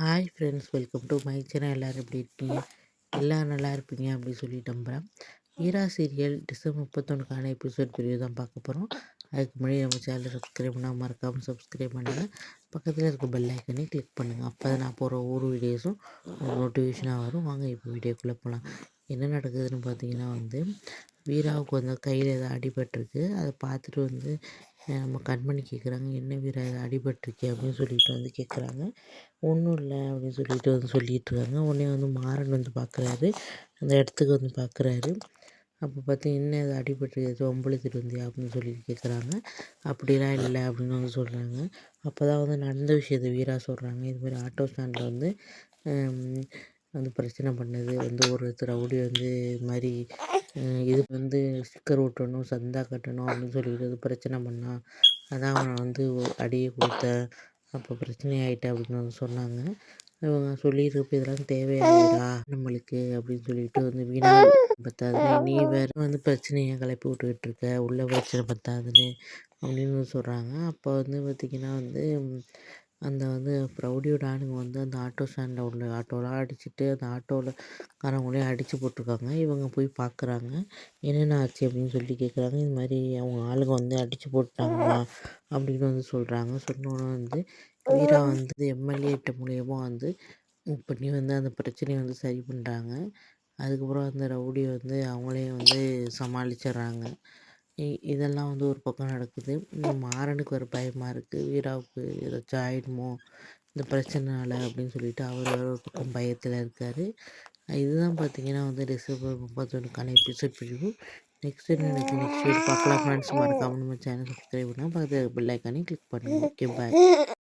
Hi friends, welcome to my channel. எல்லோரும் எப்படி இருக்கீங்க? எல்லோரும் நல்லா இருப்பீங்க அப்படின்னு சொல்லி நம்புகிறேன். ஈரா சீரியல் டிசம்பர் 31க்கான எபிசோட் வீடியோ தான் பார்க்க போகிறோம். அதுக்கு முன்னாடி நம்ம சேனலை சப்ஸ்கிரைப் பண்ணால் மறக்காமல் சப்ஸ்கிரைப் பண்ணுங்கள். பக்கத்தில் இருக்க பெல் ஐக்கனே கிளிக் பண்ணுங்கள். அப்போ தான் நான் போகிற ஒவ்வொரு வீடியோஸும் நோட்டிஃபிகேஷனாக வரும். வாங்க இப்போ வீடியோக்குள்ளே போகலாம். என்ன நடக்குதுன்னு பார்த்தீங்கன்னா வீராவுக்கு கையில் ஏதோ அடிபட்டிருக்கு. அதை பார்த்துட்டு நம்ம கண்மணி கேட்குறாங்க, என்ன வீரா ஏதோ அடிபட்டிருக்கே அப்படின்னு சொல்லிட்டு கேட்குறாங்க. ஒன்றும் இல்லை அப்படின்னு சொல்லிட்டு சொல்லிகிட்ருக்காங்க. உடனே மாறன் பார்க்குறாரு. அந்த இடத்துக்கு பார்க்குறாரு. அப்போ பார்த்து என்ன அது அடிபட்டு ஏதோ வம்பிழுத்துட்டு வந்தியா அப்படின்னு சொல்லிட்டு கேட்குறாங்க. அப்படிலாம் இல்லை அப்படின்னு சொல்கிறாங்க. அப்போ தான் நடந்த விஷயத்த வீரா சொல்கிறாங்க. இதுமாதிரி ஆட்டோ ஸ்டாண்டில் ஹம், பிரச்சனை பண்ணது ஒருத்தர் ரவுடி இது மாதிரி இது ஸ்டிக்கர் ஒட்டணும், சந்தா கட்டணும் அப்படின்னு சொல்லிட்டு பிரச்சனை பண்ணான். அதான் அவனை அடியே கொடுத்தேன். அப்போ பிரச்சனை ஆகிட்டேன் அப்படின்னு சொன்னாங்க. இவங்க சொல்லியிருக்கப்ப இதெல்லாம் தேவையாடா நம்மளுக்கு அப்படின்னு சொல்லிட்டு வீணா பத்தாதுன்னு நீ வேற பிரச்சனையை கிளப்பி விட்டுக்கிட்டு இருக்க, உள்ள பிரச்சனை பத்தாதுன்னு அப்படின்னு சொல்கிறாங்க. அப்போ பார்த்திங்கன்னா அந்த ரவுடியோட ஆளுங்க அந்த ஆட்டோ ஸ்டாண்டில் உள்ள ஆட்டோலாம் அடிச்சுட்டு அந்த ஆட்டோவில் காரவங்களையும் அடித்து போட்டிருக்காங்க. இவங்க போய் பார்க்குறாங்க. என்னென்ன ஆச்சு அப்படின்னு சொல்லி கேட்குறாங்க. இது மாதிரி அவங்க ஆளுங்க அடித்து போட்டாங்கம்மா அப்படின்னு சொல்கிறாங்க. சொன்னோன்னே வீரா எம்எல்ஏ மூலியமாக பண்ணி அந்த பிரச்சனையை சரி பண்ணுறாங்க. அதுக்கப்புறம் அந்த ரவுடி அவங்களே சமாளிச்சிடுறாங்க. இதெல்லாம் ஒரு பக்கம் நடக்குது. மாறனுக்கு ஒரு பயமாக இருக்குது, வீராவுக்கு ஏதாச்சும் ஆயிடுமோ இந்த பிரச்சனைனால அப்படின்னு சொல்லிட்டு அவர் ஒரு பக்கம் பயத்தில் இருக்கார். இதுதான் பார்த்தீங்கன்னா டிசம்பர் 31க்கான எபிசோட் பிரிவு. நெக்ஸ்ட் என்ன நடக்குது நெக்ஸ்ட் வீடியோ பார்க்கலாம் ஃப்ரெண்ட்ஸ். மறக்காமல் நம்ம சேனல் சப்ஸ்கிரைப் பண்ணால் பக்கத்தில் பெல் ஐக்கானே கிளிக் பண்ணுங்கள். ஓகே, பாய்.